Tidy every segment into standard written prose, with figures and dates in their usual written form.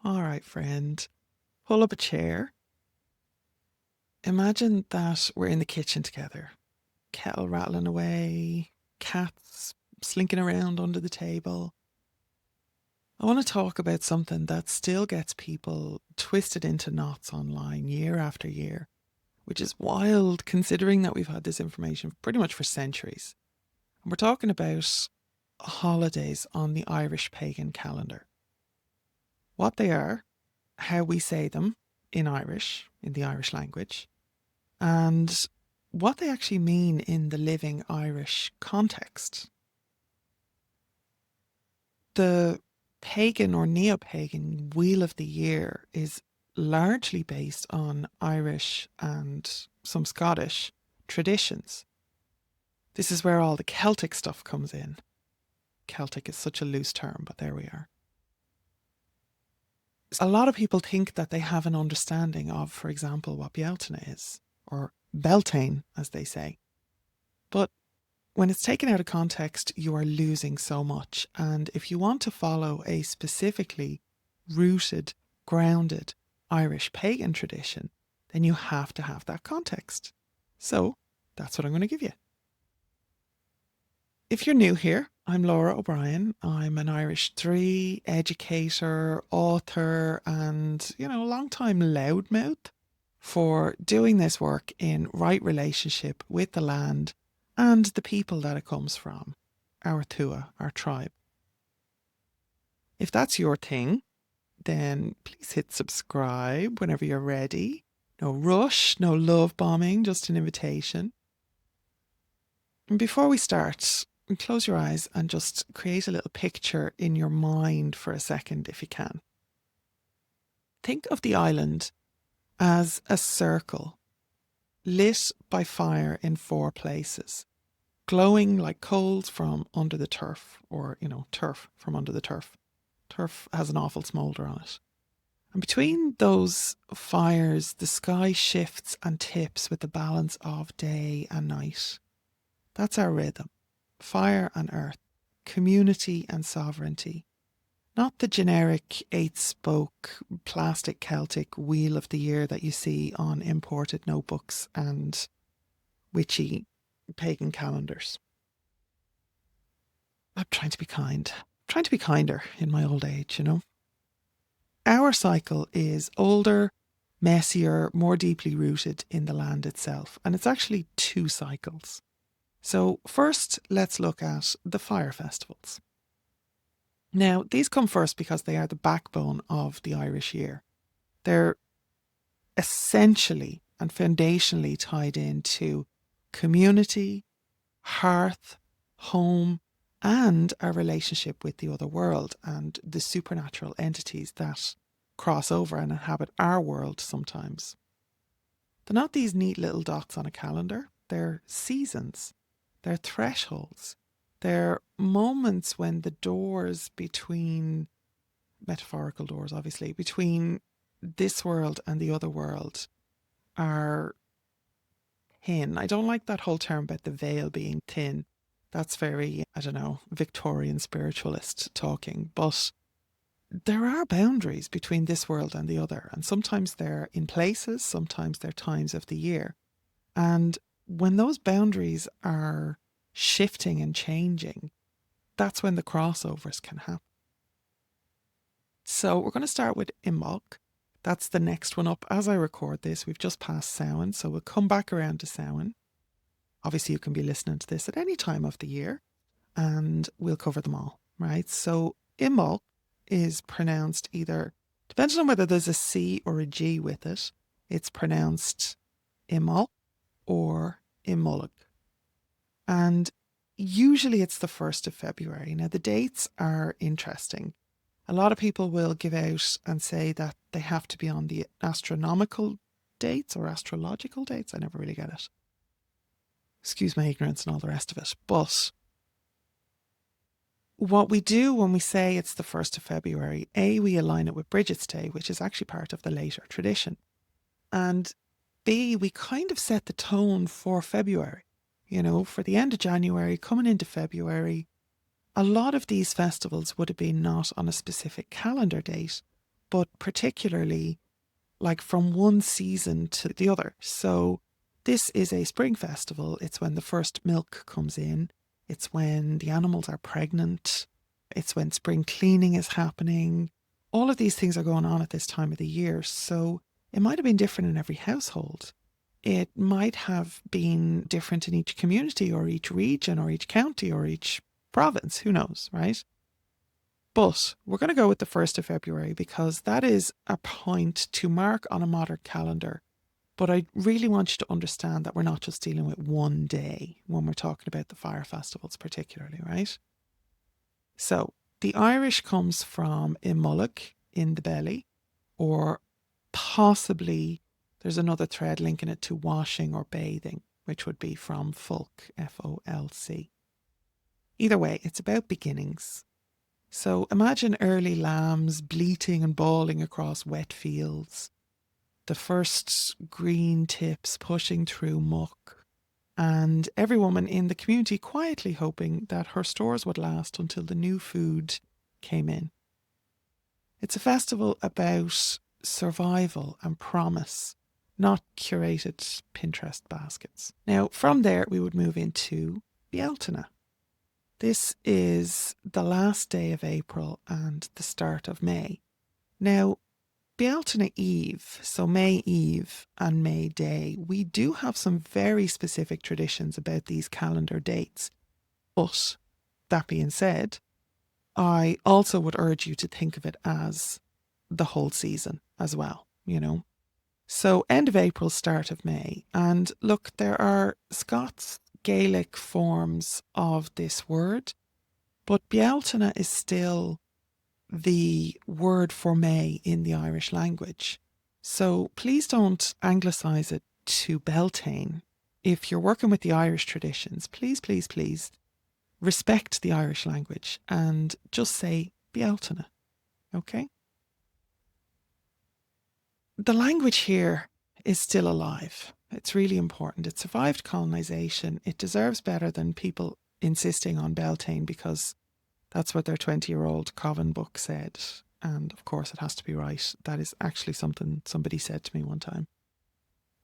All right, friend, pull up a chair. Imagine that we're in the kitchen together. Kettle rattling away, cats slinking around under the table. I want to talk about something that still gets people twisted into knots online year after year, which is wild considering that we've had this information pretty much for centuries. And we're talking about holidays on the Irish pagan calendar. What they are, how we say them in Irish, in the Irish language, and what they actually mean in the living Irish context. The pagan or neo pagan Wheel of the Year is largely based on Irish and some Scottish traditions. This is where all the Celtic stuff comes in. Celtic is such a loose term, but there we are. A lot of people think that they have an understanding of, for example, what Bealtaine is, or Beltane, as they say. But when it's taken out of context, you are losing so much. And if you want to follow a specifically rooted, grounded Irish pagan tradition, then you have to have that context. So that's what I'm going to give you. If you're new here, I'm Lora O'Brien. I'm an Irish 3 educator, author, and, long-time loudmouth for doing this work in right relationship with the land and the people that it comes from, our Tua, our tribe. If that's your thing, then please hit subscribe whenever you're ready. No rush, no love bombing, just an invitation. And before we start, close your eyes and just create a little picture in your mind for a second if you can. Think of the island as a circle lit by fire in 4 places, glowing like coals from under the turf, or, turf from under the turf. Turf has an awful smoulder on it. And between those fires, the sky shifts and tips with the balance of day and night. That's our rhythm. Fire and earth, community and sovereignty. Not the generic 8-spoke plastic Celtic Wheel of the Year that you see on imported notebooks and witchy pagan calendars. I'm trying to be kind. I'm trying to be kinder in my old age, Our cycle is older, messier, more deeply rooted in the land itself. And it's actually 2 cycles. So first, let's look at the fire festivals. Now, these come first because they are the backbone of the Irish year. They're essentially and foundationally tied into community, hearth, home, and our relationship with the other world and the supernatural entities that cross over and inhabit our world sometimes. They're not these neat little dots on a calendar, they're seasons. They're thresholds. They're moments when the doors between, metaphorical doors obviously, between this world and the other world are thin. I don't like that whole term about the veil being thin. That's very, Victorian spiritualist talking. But there are boundaries between this world and the other. And sometimes they're in places, sometimes they're times of the year. And when those boundaries are shifting and changing, that's when the crossovers can happen. So we're going to start with Imbolc. That's the next one up. As I record this, we've just passed Samhain, so we'll come back around to Samhain. Obviously, you can be listening to this at any time of the year, and we'll cover them all, right? So Imbolc is pronounced either, depending on whether there's a C or a G with it, it's pronounced Imol or Imullig. And usually it's the 1st of February. Now, the dates are interesting. A lot of people will give out and say that they have to be on the astronomical dates or astrological dates. I never really get it. Excuse my ignorance and all the rest of it. But what we do when we say it's the 1st of February, A, we align it with Bridget's Day, which is actually part of the later tradition. And B, we kind of set the tone for February. For the end of January, coming into February, a lot of these festivals would have been not on a specific calendar date, but particularly like from one season to the other. So this is a spring festival. It's when the first milk comes in. It's when the animals are pregnant. It's when spring cleaning is happening. All of these things are going on at this time of the year. So it might have been different in every household. It might have been different in each community or each region or each county or each province. Who knows, right? But we're going to go with the 1st of February because that is a point to mark on a modern calendar. But I really want you to understand that we're not just dealing with one day when we're talking about the fire festivals, particularly, right? So the Irish comes from Imulloch, in the belly, or possibly there's another thread linking it to washing or bathing, which would be from Fulk, Folc. Either way, it's about beginnings. So imagine early lambs bleating and bawling across wet fields, the first green tips pushing through muck, and every woman in the community quietly hoping that her stores would last until the new food came in. It's a festival about survival and promise, not curated Pinterest baskets. Now, from there, we would move into Bealtaine. This is the last day of April and the start of May. Now, Bealtaine Eve, so May Eve and May Day, we do have some very specific traditions about these calendar dates. But that being said, I also would urge you to think of it as the whole season as well, you know. So end of April, start of May. And look, there are Scots Gaelic forms of this word, but Bealtaine is still the word for May in the Irish language. So please don't anglicise it to Beltane. If you're working with the Irish traditions, please, please, please respect the Irish language and just say Bealtaine, okay? The language here is still alive. It's really important. It survived colonisation. It deserves better than people insisting on Beltane because that's what their 20-year-old Coven book said. And of course, it has to be right. That is actually something somebody said to me one time,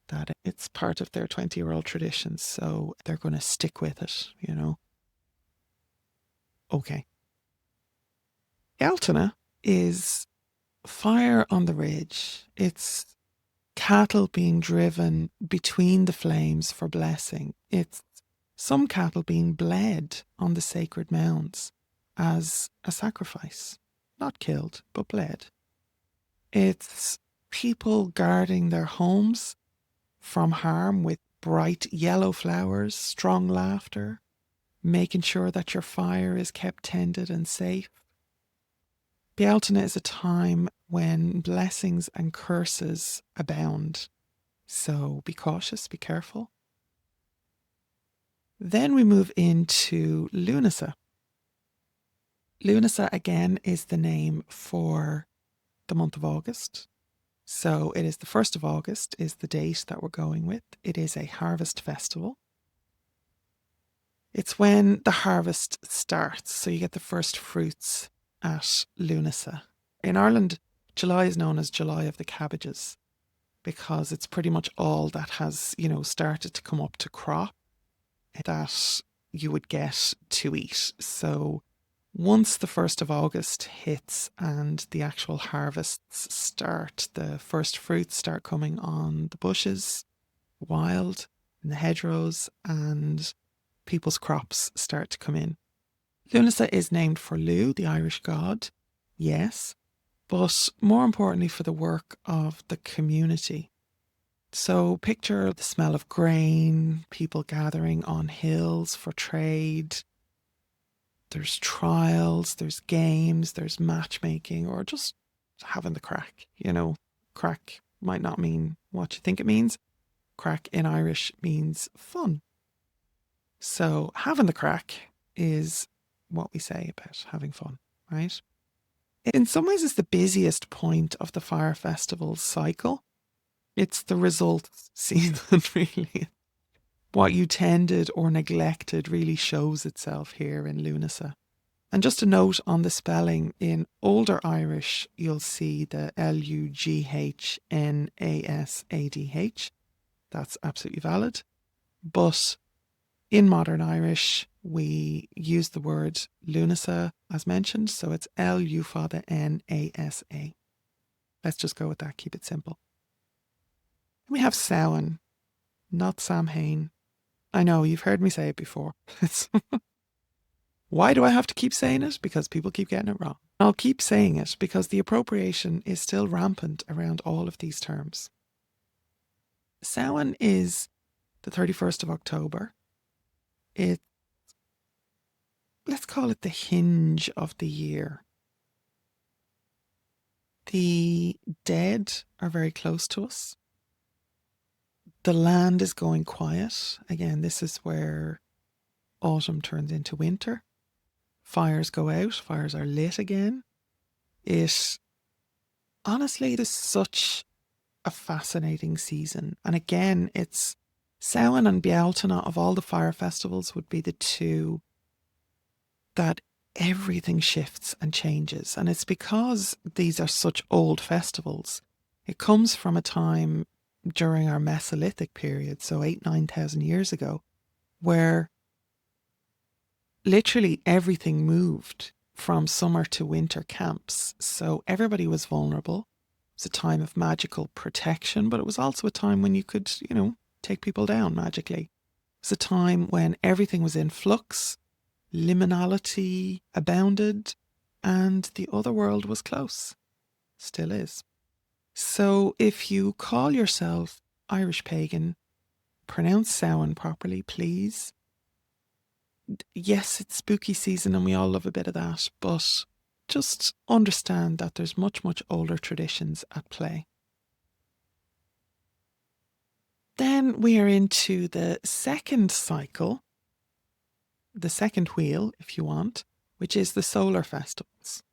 that it's part of their 20-year-old traditions. So they're going to stick with it, you know. Okay. Bealtaine is fire on the ridge. It's cattle being driven between the flames for blessing. It's some cattle being bled on the sacred mounds as a sacrifice. Not killed, but bled. It's people guarding their homes from harm with bright yellow flowers, strong laughter, making sure that your fire is kept tended and safe. Bealtaine is a time when blessings and curses abound. So be cautious, be careful. Then we move into Lunasa. Lunasa, again, is the name for the month of August. So it is the 1st of August is the date that we're going with. It is a harvest festival. It's when the harvest starts. So you get the first fruits at Lunasa. In Ireland, July is known as July of the cabbages because it's pretty much all that has, you know, started to come up to crop that you would get to eat. So once the 1st of August hits and the actual harvests start, the first fruits start coming on the bushes, wild, in the hedgerows, and people's crops start to come in. Lunasa is named for Lu, the Irish god, yes, but more importantly for the work of the community. So picture the smell of grain, people gathering on hills for trade. There's trials, there's games, there's matchmaking, or just having the crack. You know, crack might not mean what you think it means. Crack in Irish means fun. So having the crack is what we say about having fun, right? In some ways, it's the busiest point of the fire festival cycle. It's the results season, really. What you tended or neglected really shows itself here in Lunasa. And just a note on the spelling, in older Irish, you'll see the LughnasAdh. That's absolutely valid. But in modern Irish, we use the word lunasa as mentioned, so it's Lufada Nasa. Let's just go with that, keep it simple. We have Samhain, not Samhain. I know, you've heard me say it before. Why do I have to keep saying it? Because people keep getting it wrong. I'll keep saying it because the appropriation is still rampant around all of these terms. Samhain is the 31st of October. Let's call it the hinge of the year. The dead are very close to us. The land is going quiet. Again, this is where autumn turns into winter. Fires go out, fires are lit again. Honestly, it is such a fascinating season. And again, it's Samhain and Bealtaine of all the fire festivals would be the two that everything shifts and changes. And it's because these are such old festivals. It comes from a time during our Mesolithic period, so 9,000 years ago, where literally everything moved from summer to winter camps. So everybody was vulnerable. It was a time of magical protection, but it was also a time when you could, take people down magically. It was a time when everything was in flux, liminality abounded, and the other world was close. Still is. So if you call yourself Irish Pagan, pronounce Samhain properly, please. Yes, it's spooky season and we all love a bit of that, but just understand that there's much, much older traditions at play. Then we are into the second cycle, the second wheel, if you want, which is the solar festivals.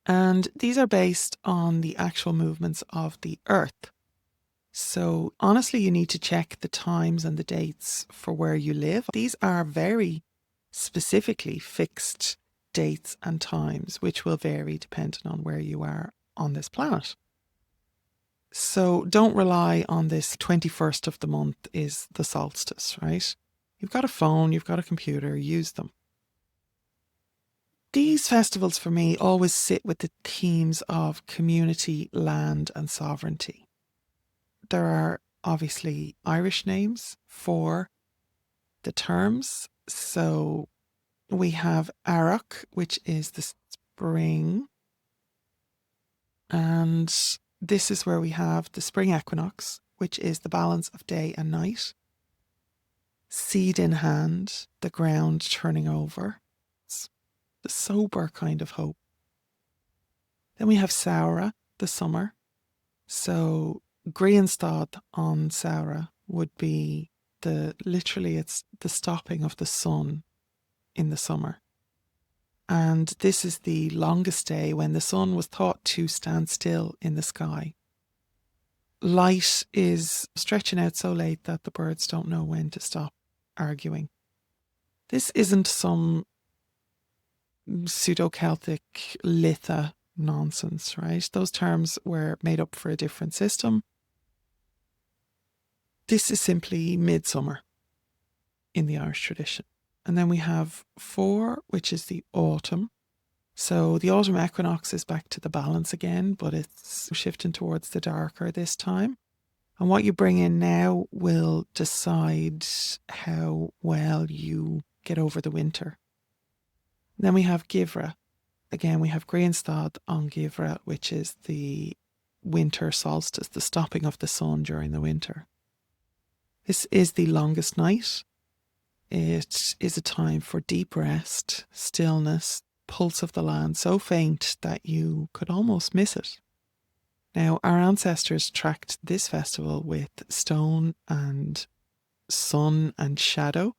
And these are based on the actual movements of the Earth. So honestly, you need to check the times and the dates for where you live. These are very specifically fixed dates and times, which will vary depending on where you are on this planet. So don't rely on this 21st of the month is the solstice, right? You've got a phone, you've got a computer, use them. These festivals for me always sit with the themes of community, land and sovereignty. There are obviously Irish names for the terms. So we have Arach, which is the spring. And this is where we have the spring equinox, which is the balance of day and night. Seed in hand, the ground turning over. It's the sober kind of hope. Then we have Saura, the summer. So Grianstad on Saura would be it's the stopping of the sun in the summer. And this is the longest day when the sun was thought to stand still in the sky. Light is stretching out so late that the birds don't know when to stop arguing. This isn't some pseudo-Celtic litha nonsense, right? Those terms were made up for a different system. This is simply midsummer in the Irish tradition. And then we have 4, which is the autumn. So the autumn equinox is back to the balance again, but it's shifting towards the darker this time. And what you bring in now will decide how well you get over the winter. Then we have Givra. Again, we have Grianstad on Givra, which is the winter solstice, the stopping of the sun during the winter. This is the longest night. It is a time for deep rest, stillness, pulse of the land so faint that you could almost miss it. Now, our ancestors tracked this festival with stone and sun and shadow,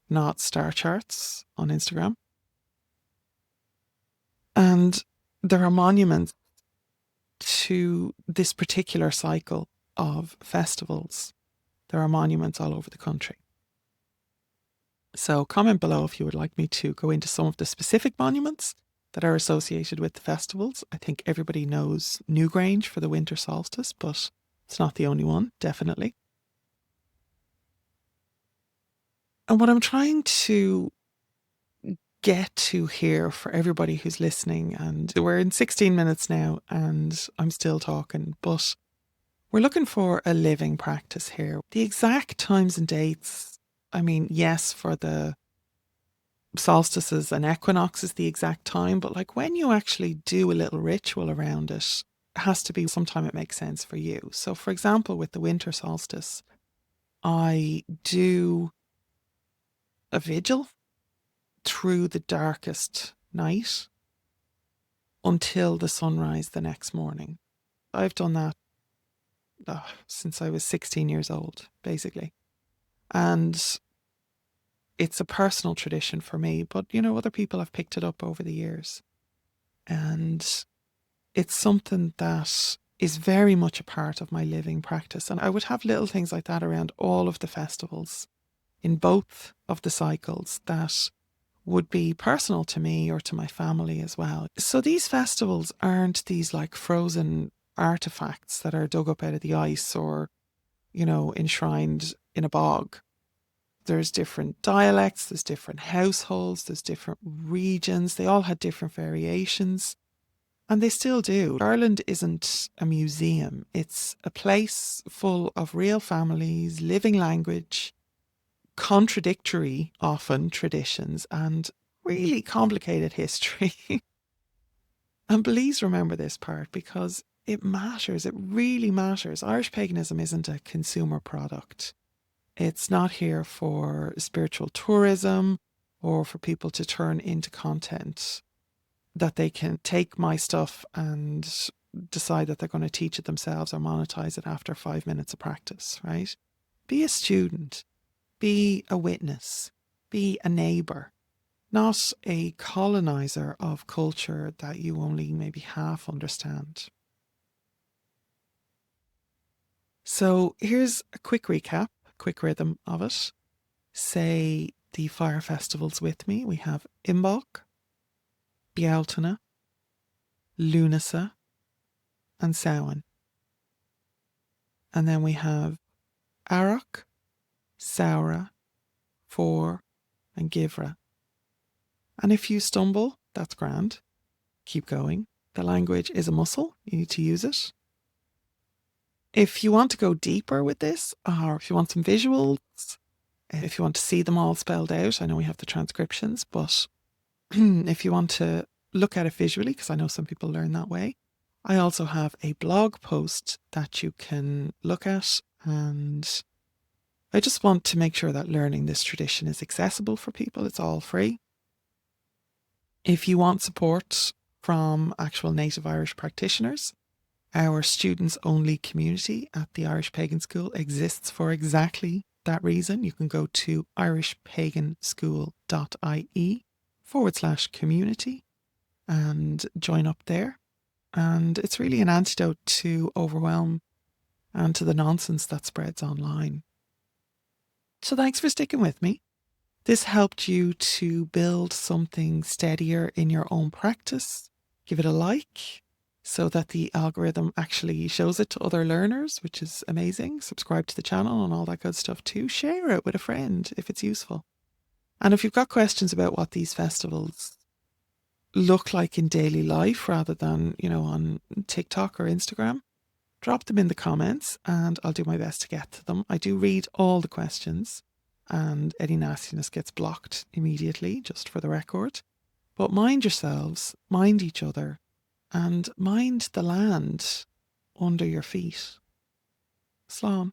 not star charts on Instagram. And there are monuments to this particular cycle of festivals. There are monuments all over the country. So comment below if you would like me to go into some of the specific monuments that are associated with the festivals. I think everybody knows Newgrange for the winter solstice, but it's not the only one, definitely. And what I'm trying to get to here for everybody who's listening, and we're in 16 minutes now and I'm still talking, but we're looking for a living practice here. The exact times and dates, I mean, yes, for the solstices and equinoxes, the exact time, but like when you actually do a little ritual around it, has to be sometime it makes sense for you. So, for example, with the winter solstice, I do a vigil through the darkest night until the sunrise the next morning. I've done that since I was 16 years old, basically. And it's a personal tradition for me, but other people have picked it up over the years. And it's something that is very much a part of my living practice. And I would have little things like that around all of the festivals in both of the cycles that would be personal to me or to my family as well. So these festivals aren't these like frozen artifacts that are dug up out of the ice or, enshrined in a bog. There's different dialects, there's different households, there's different regions. They all had different variations. And they still do. Ireland isn't a museum. It's a place full of real families, living language, contradictory, often, traditions, and really complicated history. And please remember this part because it matters. It really matters. Irish paganism isn't a consumer product. It's not here for spiritual tourism or for people to turn into content that they can take my stuff and decide that they're going to teach it themselves or monetize it after 5 minutes of practice, right? Be a student, be a witness, be a neighbour, not a colonizer of culture that you only maybe half understand. So here's a quick recap, quick rhythm of it. Say the fire festivals with me. We have Imbolc, Bealtaine, Lunasa, and Samhain. And then we have Arroch, Saura, For, and Givra. And if you stumble, that's grand. Keep going. The language is a muscle. You need to use it. If you want to go deeper with this, or if you want some visuals, if you want to see them all spelled out, I know we have the transcriptions, but if you want to look at it visually, because I know some people learn that way, I also have a blog post that you can look at. And I just want to make sure that learning this tradition is accessible for people. It's all free. If you want support from actual native Irish practitioners, our students only community at the Irish Pagan School exists for exactly that reason. You can go to irishpaganschool.ie/community and join up there. And it's really an antidote to overwhelm and to the nonsense that spreads online. So thanks for sticking with me. This helped you to build something steadier in your own practice. Give it a like so that the algorithm actually shows it to other learners, which is amazing. Subscribe to the channel and all that good stuff too. Share it with a friend if it's useful. And if you've got questions about what these festivals look like in daily life rather than, on TikTok or Instagram, drop them in the comments and I'll do my best to get to them. I do read all the questions and any nastiness gets blocked immediately, just for the record. But mind yourselves, mind each other, and mind the land under your feet. Slán.